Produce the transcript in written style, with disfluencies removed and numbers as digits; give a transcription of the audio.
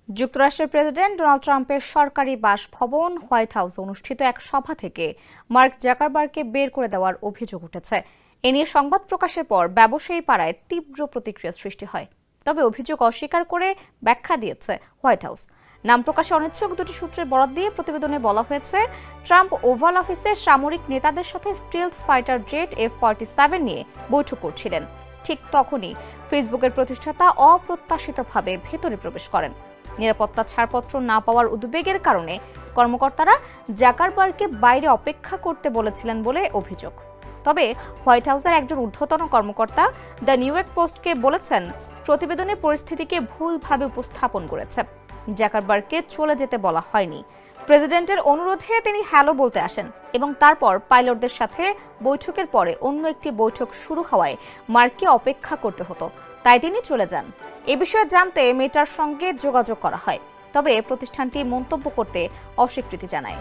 যুক্তরাষ্ট্রের president Donald ট্রাম্পের সরকারি বাসভবন হোয়াইট হাউসে অনুষ্ঠিত এক সভা থেকে মার্ক জাকারবার্গকে বের করে দেওয়ার অভিযোগ উঠেছে। এ নিয়ে সংবাদ প্রকাশের পর ব্যবসায়ী পাড়ায় তীব্র প্রতিক্রিয়া সৃষ্টি হয়। তবে অভিযোগ অস্বীকার করে ব্যাখ্যা দিয়েছে হোয়াইট হাউস। নাম প্রকাশে অনিচ্ছুক দুটি সূত্রের বরাত দিয়ে প্রতিবেদনে বলা হয়েছে, ট্রাম্প ওভাল অফিসে সামরিক নেতাদের সাথে স্টিলথ ফাইটার জেট F-47 নিয়ে বৈঠক করছিলেন। ঠিক তখনই ফেসবুকের প্রতিষ্ঠাতা অপ্রত্যাশিতভাবে ভেতরে প্রবেশ করেন। নিরাপত্তা ছাড়পত্র না পাওয়ার উদ্বেগের কারণে কর্মকর্তারা জাকারবার্গকে বাইরে অপেক্ষা করতে বলেছিলেন বলে অভিযোগ। তবে হোয়াইট হাউসের একজন ঊর্ধ্বতন কর্মকর্তা দ্য নিউ ইয়র্ক পোস্টকে বলেছেন, প্রতিবেদনে পরিস্থিতিকে ভুলভাবে উপস্থাপন করেছে। জাকারবার্গকে চলে যেতে বলা হয়নি। প্রেসিডেন্টের অনুরোধে তিনি হ্যালো বলতে আসেন এবং তারপর পাইলটদের সাথে বৈঠকের পরে অন্য একটি বৈঠক শুরু হওয়ায় মার্ককে অপেক্ষা করতে হতো, তাই তিনি চলে যান। এ বিষয়ে জানতে মেটার সঙ্গে যোগাযোগ করা হয়, তবে প্রতিষ্ঠানটি মন্তব্য করতে অস্বীকৃতি জানায়।